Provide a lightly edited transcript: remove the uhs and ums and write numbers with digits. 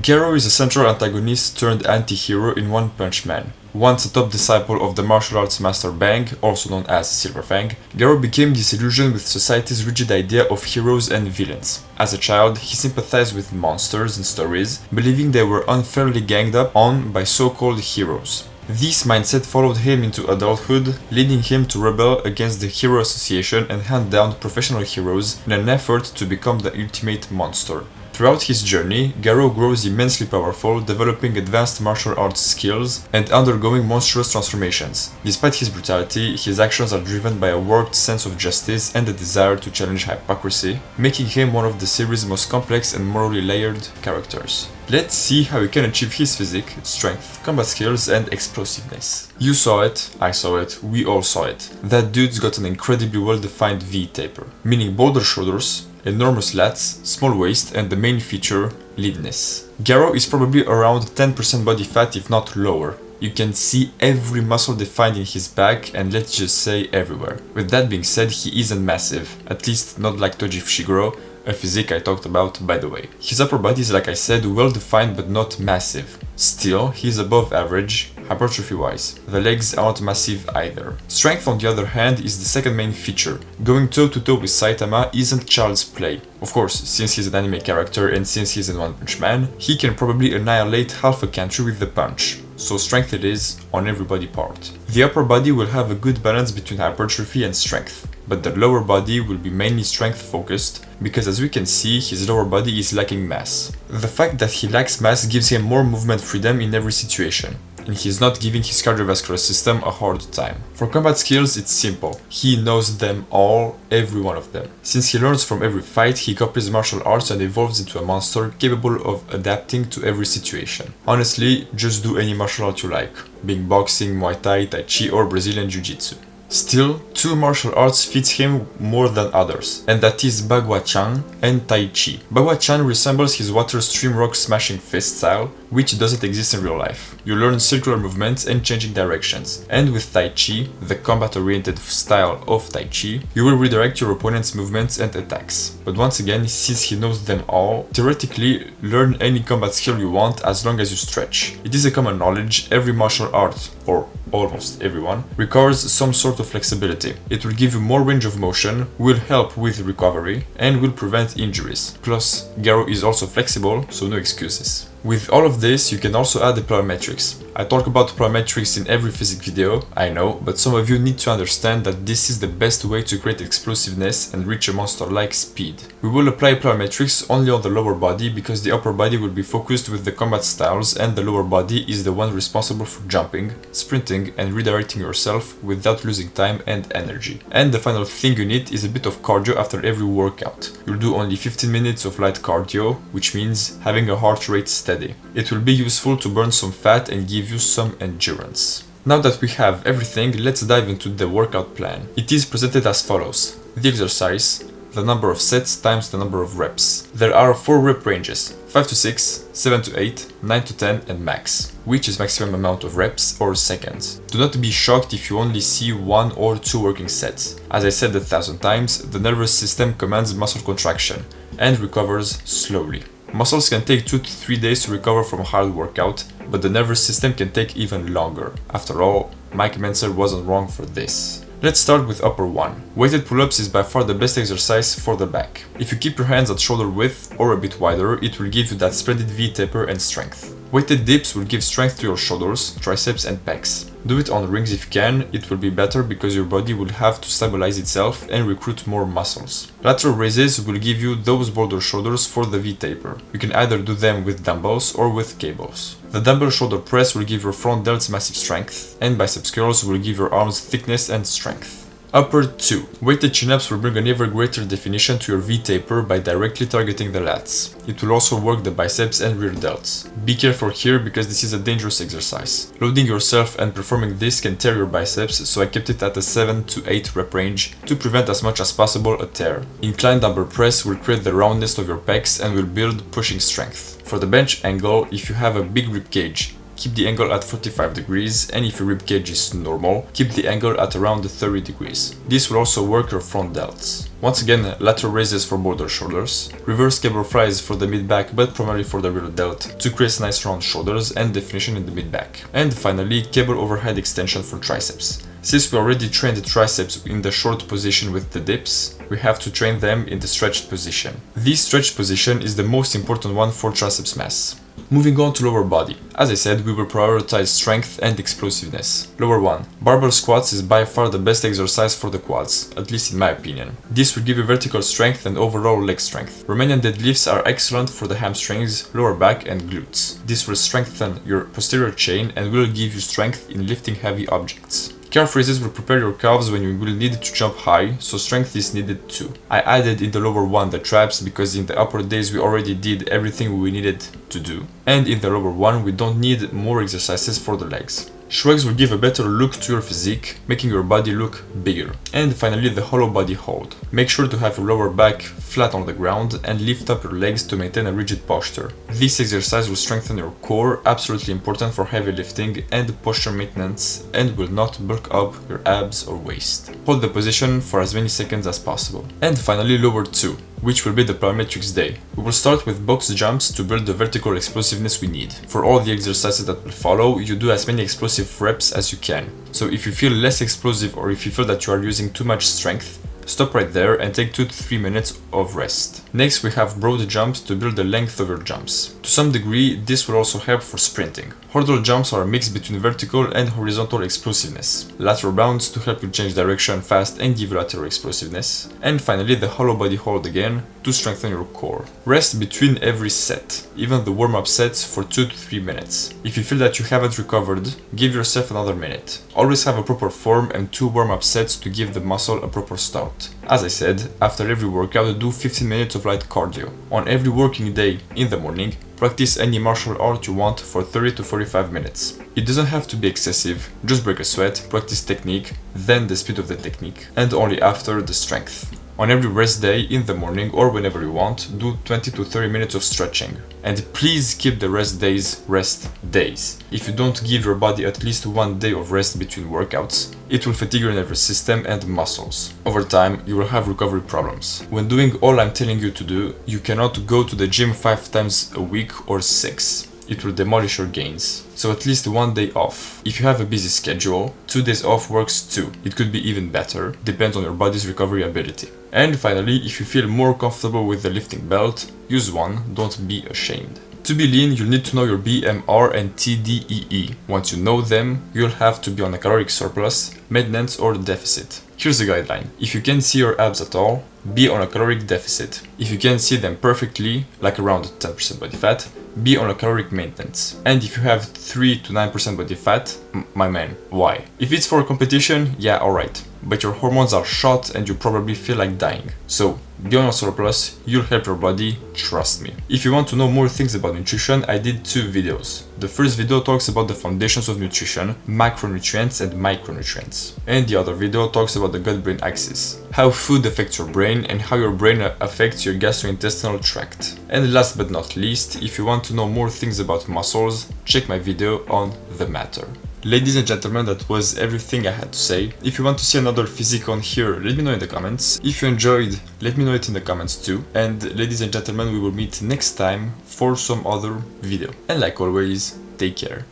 Garou is a central antagonist turned anti-hero in One Punch Man. Once a top disciple of the martial arts master Bang, also known as Silver Fang, Garou became disillusioned with society's rigid idea of heroes and villains. As a child, he sympathized with monsters in stories, believing they were unfairly ganged up on by so-called heroes. This mindset followed him into adulthood, leading him to rebel against the Hero Association and hunt down professional heroes in an effort to become the ultimate monster. Throughout his journey, Garou grows immensely powerful, developing advanced martial arts skills and undergoing monstrous transformations. Despite his brutality, his actions are driven by a warped sense of justice and a desire to challenge hypocrisy, making him one of the series' most complex and morally layered characters. Let's see how he can achieve his physique, strength, combat skills, and explosiveness. You saw it, I saw it, we all saw it. That dude's got an incredibly well-defined V-taper, meaning bolder shoulders, enormous lats, small waist, and the main feature, leanness. Garou is probably around 10% body fat if not lower. You can see every muscle defined in his back and let's just say everywhere. With that being said, he isn't massive, at least not like Toji Fushiguro, a physique I talked about by the way. His upper body is, like I said, well defined but not massive. Still, he is above average, hypertrophy wise. The legs aren't massive either. Strength on the other hand is the second main feature. Going toe to toe with Saitama isn't child's play. Of course, since he's an anime character and since he's in One Punch Man, he can probably annihilate half a country with the punch. So strength it is, on every body part. The upper body will have a good balance between hypertrophy and strength, but the lower body will be mainly strength focused, because as we can see, his lower body is lacking mass. The fact that he lacks mass gives him more movement freedom in every situation, and he's not giving his cardiovascular system a hard time. For combat skills, it's simple. He knows them all, every one of them. Since he learns from every fight, he copies martial arts and evolves into a monster capable of adapting to every situation. Honestly, just do any martial art you like, being boxing, Muay Thai, Tai Chi or Brazilian Jiu-Jitsu. Still, two martial arts fits him more than others, and that is Bagua Chan and Tai Chi. Bagua Chan resembles his water stream rock smashing fist style, which doesn't exist in real life. You learn circular movements and changing directions, and with Tai Chi, the combat-oriented style of Tai Chi, you will redirect your opponent's movements and attacks. But once again, since he knows them all, theoretically, learn any combat skill you want as long as you stretch. It is a common knowledge, every martial art, or almost everyone, requires some sort of flexibility. It will give you more range of motion, will help with recovery, and will prevent injuries. Plus, Garou is also flexible, so no excuses. With all of this, you can also add the plyometrics. I talk about plyometrics in every physique video, I know, but some of you need to understand that this is the best way to create explosiveness and reach a monster-like speed. We will apply plyometrics only on the lower body because the upper body will be focused with the combat styles and the lower body is the one responsible for jumping, sprinting and redirecting yourself without losing time and energy. And the final thing you need is a bit of cardio after every workout. You'll do only 15 minutes of light cardio, which means having a heart rate steady. It will be useful to burn some fat and give you some endurance. Now that we have everything, let's dive into the workout plan. It is presented as follows. The exercise, the number of sets times the number of reps. There are 4 rep ranges, 5 to 6, 7 to 8, 9 to 10 and max, which is maximum amount of reps or seconds. Do not be shocked if you only see 1 or 2 working sets. As I said 1,000 times, the nervous system commands muscle contraction and recovers slowly. Muscles can take 2 to 3 days to recover from a hard workout, but the nervous system can take even longer. After all, Mike Menzer wasn't wrong for this. Let's start with upper 1. Weighted pull-ups is by far the best exercise for the back. If you keep your hands at shoulder width or a bit wider, it will give you that splendid V-taper and strength. Weighted dips will give strength to your shoulders, triceps and pecs. Do it on rings if you can, it will be better because your body will have to stabilize itself and recruit more muscles. Lateral raises will give you those bolder shoulders for the V-taper. You can either do them with dumbbells or with cables. The dumbbell shoulder press will give your front delts massive strength, and biceps curls will give your arms thickness and strength. Upper 2. Weighted chin-ups will bring an ever greater definition to your V-taper by directly targeting the lats. It will also work the biceps and rear delts. Be careful here because this is a dangerous exercise. Loading yourself and performing this can tear your biceps, so I kept it at a 7 to 8 rep range to prevent as much as possible a tear. Incline dumbbell press will create the roundness of your pecs and will build pushing strength. For the bench angle, if you have a big rib cage, keep the angle at 45 degrees, and if your ribcage is normal, keep the angle at around 30 degrees. This will also work your front delts. Once again, lateral raises for both the shoulders, reverse cable fries for the mid-back but primarily for the rear delt to create nice round shoulders and definition in the mid-back. And finally, cable overhead extension for triceps. Since we already trained the triceps in the short position with the dips, we have to train them in the stretched position. This stretched position is the most important one for triceps mass. Moving on to lower body. As I said, we will prioritize strength and explosiveness. Lower 1. Barbell squats is by far the best exercise for the quads, at least in my opinion. This will give you vertical strength and overall leg strength. Romanian deadlifts are excellent for the hamstrings, lower back and glutes. This will strengthen your posterior chain and will give you strength in lifting heavy objects. Calf raises will prepare your calves when you will need to jump high, so strength is needed too. I added in the lower 1 the traps because in the upper days we already did everything we needed to do. And in the lower 1 we don't need more exercises for the legs. Shrugs will give a better look to your physique, making your body look bigger. And finally, the hollow body hold. Make sure to have your lower back flat on the ground and lift up your legs to maintain a rigid posture. This exercise will strengthen your core, absolutely important for heavy lifting and posture maintenance, and will not bulk up your abs or waist. Hold the position for as many seconds as possible. And finally, lower 2, which will be the plyometrics day. We will start with box jumps to build the vertical explosiveness we need. For all the exercises that will follow, you do as many explosive reps as you can. So if you feel less explosive or if you feel that you are using too much strength, stop right there and take 2 to 3 minutes of rest. Next we have broad jumps to build the length of your jumps. To some degree, this will also help for sprinting. Hurdle jumps are a mix between vertical and horizontal explosiveness. Lateral bounds to help you change direction fast and give you lateral explosiveness. And finally the hollow body hold again to strengthen your core. Rest between every set, even the warm-up sets for 2 to 3 minutes. If you feel that you haven't recovered, give yourself another minute. Always have a proper form and 2 warm-up sets to give the muscle a proper start. As I said, after every workout do 15 minutes of light cardio. On every working day in the morning, practice any martial art you want for 30 to 45 minutes. It doesn't have to be excessive, just break a sweat, practice technique, then the speed of the technique, and only after the strength. On every rest day in the morning or whenever you want, do 20 to 30 minutes of stretching. And please keep the rest days rest days. If you don't give your body at least 1 day of rest between workouts, it will fatigue your nervous system and muscles. Over time, you will have recovery problems. When doing all I'm telling you to do, you cannot go to the gym 5 times a week or 6. It will demolish your gains. So at least 1 day off. If you have a busy schedule, 2 days off works too. It could be even better, depends on your body's recovery ability. And finally, if you feel more comfortable with the lifting belt, use one, don't be ashamed. To be lean, you'll need to know your BMR and TDEE. Once you know them, you'll have to be on a caloric surplus, maintenance or deficit. Here's a guideline. If you can't see your abs at all, be on a caloric deficit. If you can see them perfectly, like around 10% body fat, be on a caloric maintenance. And if you have 3 to 9% body fat, my man, why? If it's for a competition, yeah, alright. But your hormones are shot and you probably feel like dying. So, be on a surplus, you'll help your body, trust me. If you want to know more things about nutrition, I did 2 videos. The first video talks about the foundations of nutrition, macronutrients and micronutrients. And the other video talks about the gut-brain axis, how food affects your brain and how your brain affects your gastrointestinal tract. And last but not least, if you want to know more things about muscles, check my video on the matter. Ladies and gentlemen, that was everything I had to say. If you want to see another physique on here, let me know in the comments. If you enjoyed, let me know it in the comments too. And ladies and gentlemen, we will meet next time for some other video. And like always, take care.